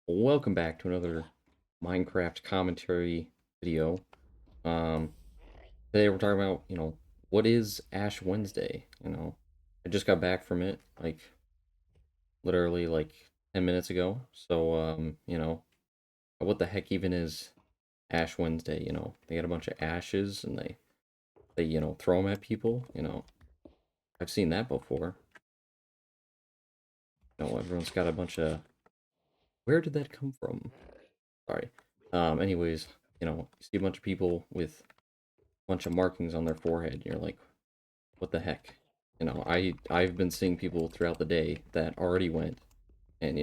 Welcome back to another Minecraft commentary video. Um, Today we're talking about, what is Ash Wednesday? I just got back from it, like, literally, like, 10 minutes ago. So, what the heck even is Ash Wednesday? They get a bunch of ashes and they throw them at people. I've seen that before. Everyone's got a bunch of, where did that come from? Sorry. Anyways, you see a bunch of people with bunch of markings on their forehead. And you're like, what the heck? I've been seeing people throughout the day that already went, and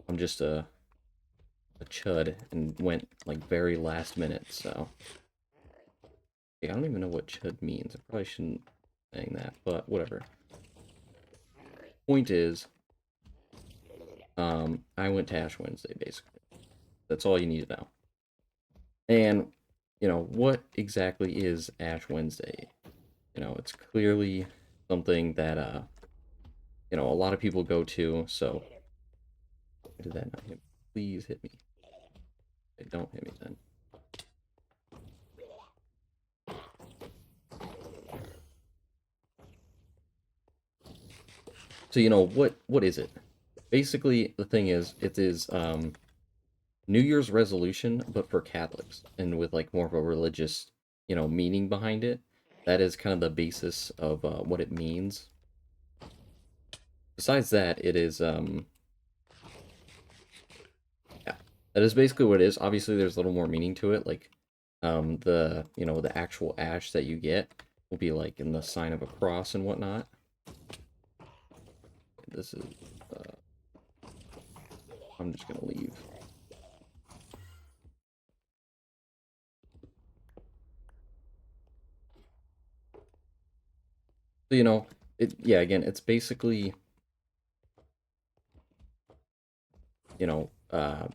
I'm just a chud and went like very last minute. So yeah, I don't even know what chud means. I probably shouldn't be saying that, but whatever. Point is, I went to Ash Wednesday basically. That's all you need to know. And what exactly is Ash Wednesday? It's clearly something that a lot of people go to. So why did that not hit me? Please hit me. Okay, don't hit me then. So what is it? Basically, the thing is, it is New Year's resolution, but for Catholics, and with like more of a religious, meaning behind it. That is kind of the basis of what it means. Besides that, it is yeah, that is basically what it is. Obviously, there's a little more meaning to it. Like the actual ash that you get will be like in the sign of a cross and whatnot. This is I'm just gonna leave. So again, it's basically you know uh,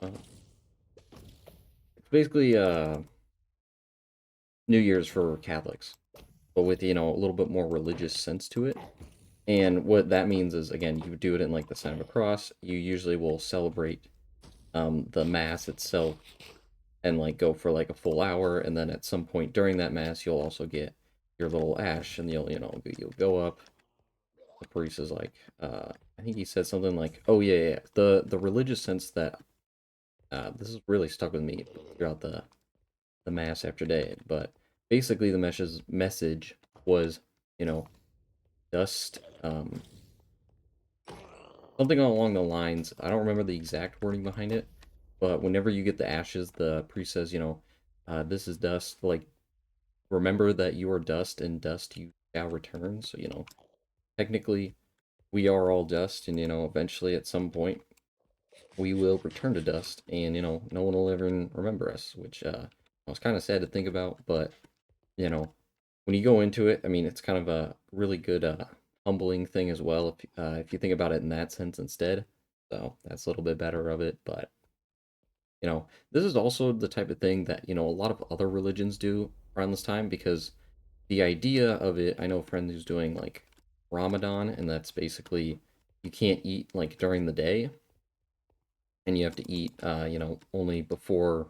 it's basically New Year's for Catholics, but with a little bit more religious sense to it. And what that means is, again, you do it in like the sign of a cross. You usually will celebrate the mass itself and like go for like a full hour, and then at some point during that mass, you'll also get your little ash, and you'll go up. The priest is like, I think he said something like, "Oh yeah, the religious sense that this has really stuck with me throughout the mass after day." But basically, the message was, you know, dust, something along the lines. I don't remember the exact wording behind it, but whenever you get the ashes, the priest says, this is dust. Like, remember that you are dust, and dust you shall return. So technically, we are all dust, and eventually at some point we will return to dust, and no one will ever remember us, which was kind of sad to think about. But you know when you go into it, I mean, it's kind of a really good humbling thing as well, if you think about it in that sense instead. So that's a little bit better of it. But this is also the type of thing that a lot of other religions do around this time, because the idea of it, I know a friend who's doing like Ramadan, and that's basically you can't eat like during the day, and you have to eat only before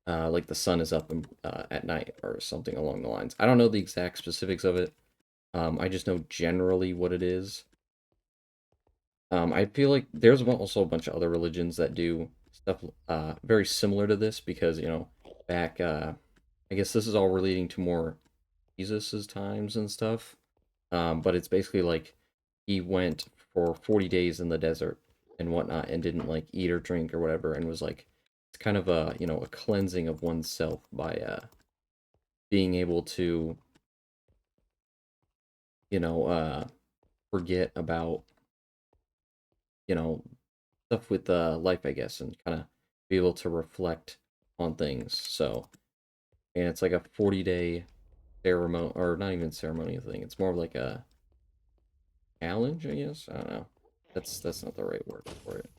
like the sun is up at night or something along the lines. I don't know the exact specifics of it. I just know generally what it is. I feel like there's also a bunch of other religions that do stuff very similar to this, because back I guess this is all relating to more Jesus's times and stuff. But it's basically like he went for 40 days in the desert and whatnot, and didn't like eat or drink or whatever, and was like, it's kind of a cleansing of oneself by being able to you know uh forget about you know stuff with life, I guess, and kind of be able to reflect on things. So, and it's like a 40-day ceremony, or not even ceremonial thing. It's more of like a challenge, I guess. I don't know. That's not the right word for it.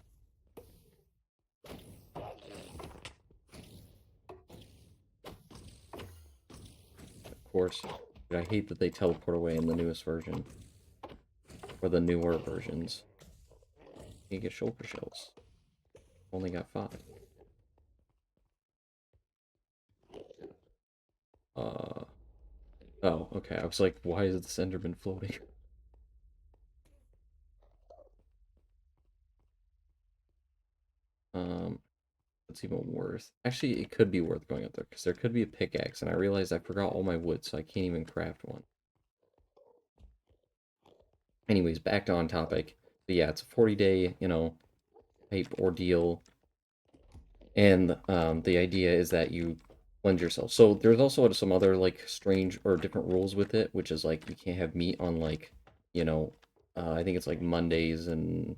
Of course, but I hate that they teleport away in the newest version. or the newer versions. You get shulker shells. Only got 5. Uh, oh, okay. I was like, why is this Enderman floating? It's even worth. Actually, it could be worth going up there because there could be a pickaxe, and I realized I forgot all my wood, so I can't even craft one. Anyways, back to on topic. But yeah, it's a 40-day, type ordeal, and the idea is that you cleanse yourself. So there's also some other like strange or different rules with it, which is like you can't have meat on like, you know, I think it's like Mondays and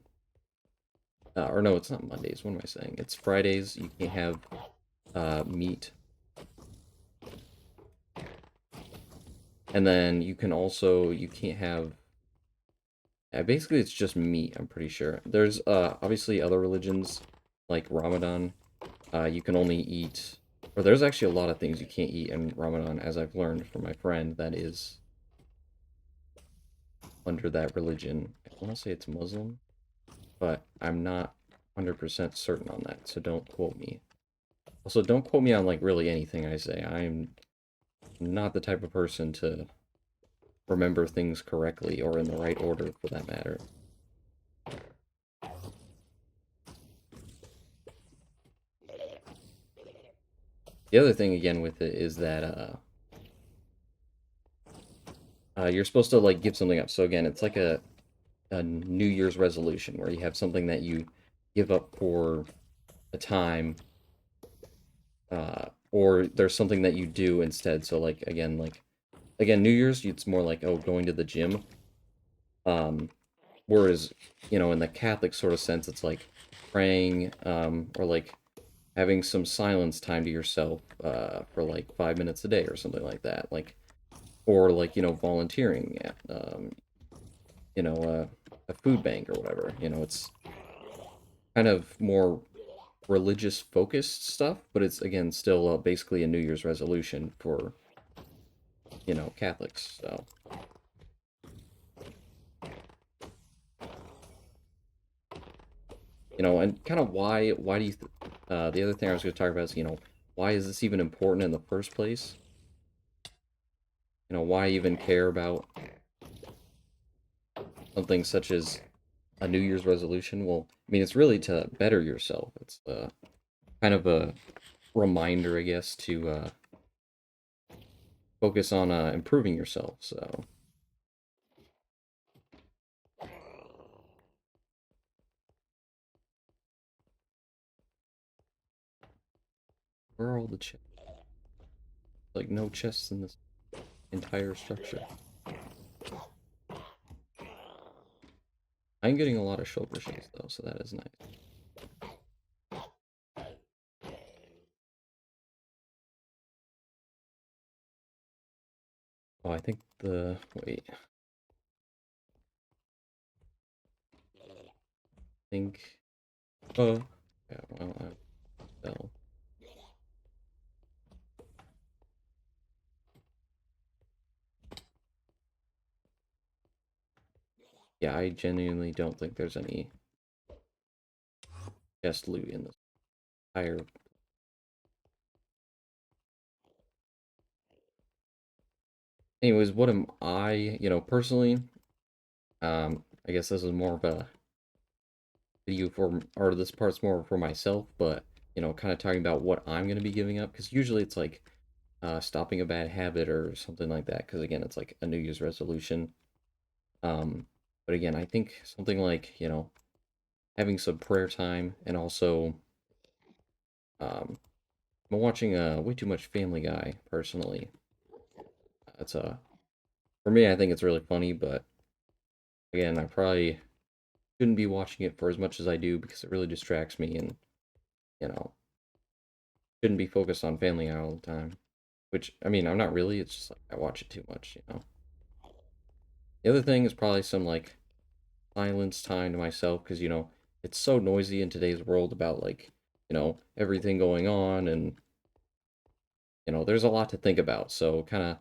or no, it's not Mondays. What am I saying? It's Fridays. You can't have meat, and then you can't have. Basically, it's just meat. I'm pretty sure. There's obviously other religions like Ramadan. You can only eat, or there's actually a lot of things you can't eat in Ramadan, as I've learned from my friend that is under that religion. I want to say it's Muslim, but I'm not 100% certain on that, so don't quote me. Also, don't quote me on like really anything I say. I'm not the type of person to remember things correctly or in the right order for that matter. The other thing again with it is that you're supposed to like give something up. So again, it's like a New Year's resolution where you have something that you give up for a time, or there's something that you do instead. So like again, New Year's, it's more like, oh, going to the gym. Whereas, in the Catholic sort of sense, it's like praying, or like having some silence time to yourself, for like 5 minutes a day or something like that. Like, or like, volunteering at, you know, a food bank or whatever. It's kind of more religious focused stuff, but it's again still basically a New Year's resolution for, Catholics. So, and kind of why do you the other thing I was going to talk about is, why is this even important in the first place? Why even care about something such as a New Year's resolution? Well, I mean, it's really to better yourself. It's kind of a reminder, I guess, to focus on improving yourself. So, where are all the chests? Like, no chests in this entire structure. I'm getting a lot of shulker shells, though, so that is nice. Oh, I think wait. I think, oh, yeah, well, I fell. Yeah, I genuinely don't think there's any chest loot in this entire. Anyways, what am I, personally, I guess this is more of a video for, or this part's more for myself, but, kind of talking about what I'm going to be giving up, because usually it's like stopping a bad habit or something like that, because again, it's like a New Year's resolution. But again, I think something like, having some prayer time, and also, I'm watching way too much Family Guy, personally. It's for me, I think it's really funny, but again, I probably shouldn't be watching it for as much as I do because it really distracts me, and, you know, shouldn't be focused on Family Guy all the time. Which, I mean, I'm not really, it's just like I watch it too much. The other thing is probably some like silence time to myself because, it's so noisy in today's world about like, everything going on, and, there's a lot to think about. So kind of,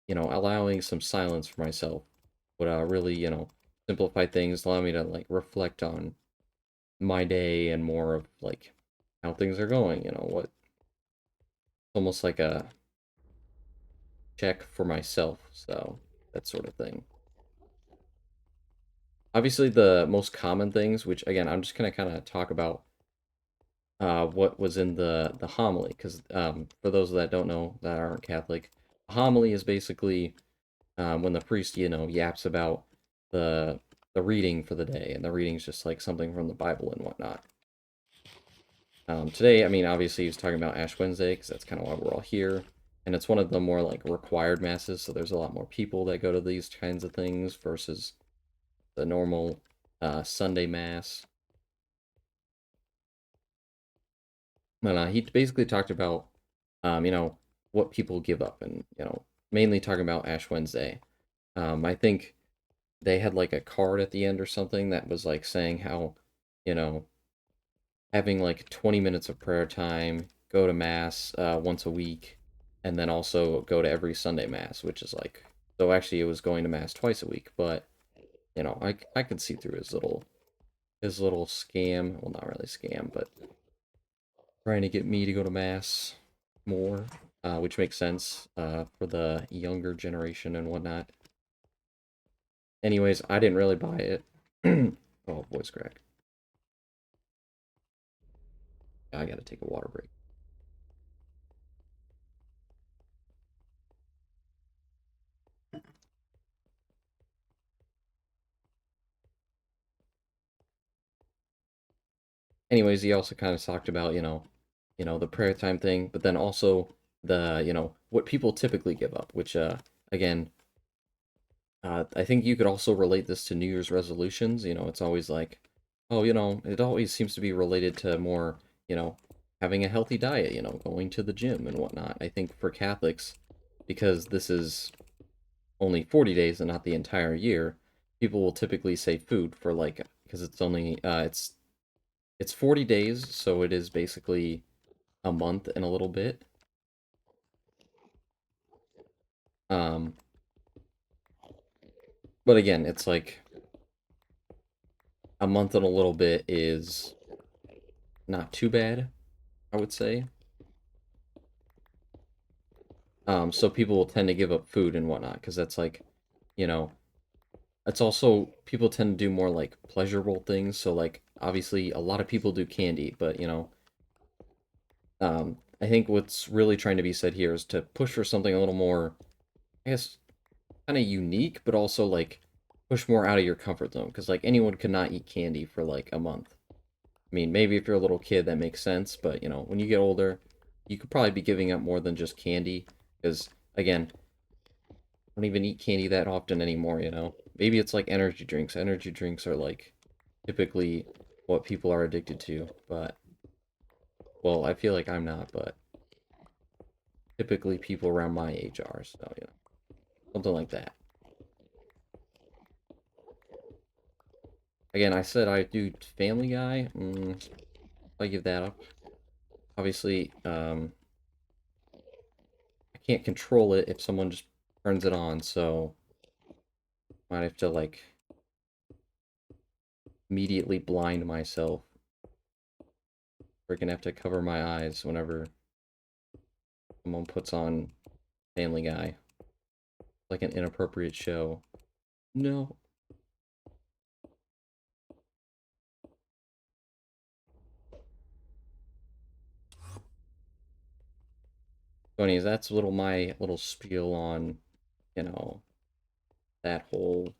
allowing some silence for myself would really, simplify things, allow me to like reflect on my day and more of like how things are going, what almost like a check for myself, so that sort of thing. Obviously the most common things, which again I'm just gonna kind of talk about what was in the homily, because for those that don't know that aren't Catholic, a homily is basically when the priest, yaps about the the reading for the day, and the reading's just like something from the Bible and whatnot. Today, I mean, obviously he was talking about Ash Wednesday, because that's kind of why we're all here, and it's one of the more like required masses, so there's a lot more people that go to these kinds of things versus the normal Sunday mass. And he basically talked about, what people give up, and mainly talking about Ash Wednesday. I think they had like a card at the end or something that was like saying how, you know, having like 20 minutes of prayer time, go to mass once a week, and then also go to every Sunday mass, which is like, so actually it was going to mass twice a week, but I could see through his little scam. Well, not really scam, but trying to get me to go to mass more, which makes sense for the younger generation and whatnot. Anyways, I didn't really buy it. Oh, voice crack. I gotta take a water break. Anyways, he also kind of talked about, the prayer time thing, but then also the, what people typically give up, which, again, I think you could also relate this to New Year's resolutions. It's always like, oh, it always seems to be related to more, having a healthy diet, going to the gym and whatnot. I think for Catholics, because this is only 40 days and not the entire year, people will typically say food for like, because it's only, it's 40 days, so it is basically a month and a little bit. Um, but again, it's like a month and a little bit is not too bad, I would say. So people will tend to give up food and whatnot because that's like, you know, it's also people tend to do more like pleasurable things. So like obviously a lot of people do candy, but I think what's really trying to be said here is to push for something a little more, I guess, kind of unique, but also like push more out of your comfort zone because like anyone could not eat candy for like a month. I mean, maybe if you're a little kid, that makes sense, but when you get older, you could probably be giving up more than just candy. Because again, I don't even eat candy that often anymore. Maybe it's like energy drinks. Energy drinks are like typically what people are addicted to, but well, I feel like I'm not, but typically people around my age are, so something like that. Again, I said I do Family Guy. I give that up. Obviously, I can't control it if someone just turns it on, so might have to like immediately blind myself. Freaking have to cover my eyes whenever someone puts on Family Guy. Like an inappropriate show. No. So anyways, that's little my little spiel on, you know, that whole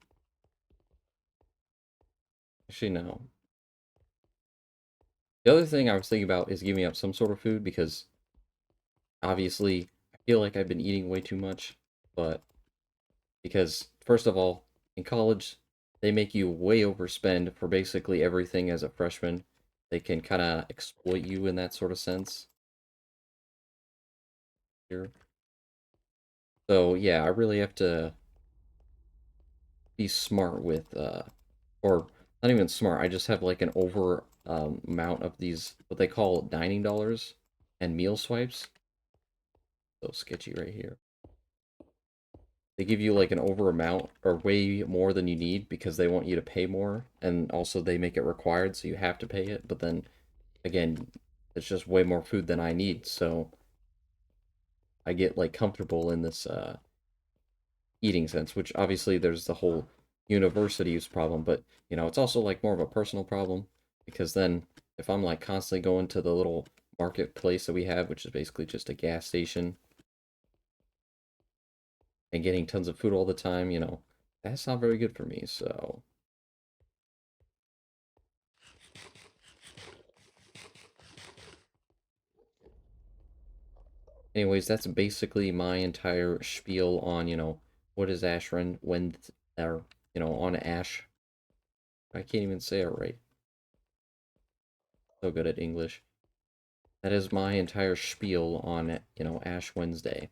actually no. The other thing I was thinking about is giving up some sort of food because obviously I feel like I've been eating way too much, but because first of all, in college they make you way overspend for basically everything as a freshman. They can kind of exploit you in that sort of sense here. So yeah, I really have to be smart with or not even smart. I just have like an over amount of these what they call dining dollars and meal swipes. So sketchy right here. they give you like an over amount or way more than you need because they want you to pay more, and also they make it required so you have to pay it. But then again, it's just way more food than I need, so I get like comfortable in this eating sense, which obviously there's the whole university use problem, but it's also like more of a personal problem because then if I'm like constantly going to the little marketplace that we have, which is basically just a gas station, and getting tons of food all the time, that's not very good for me. So, anyways, that's basically my entire spiel on, what is Ash when or on Ash. I can't even say it right. So good at English. That is my entire spiel on, Ash Wednesday.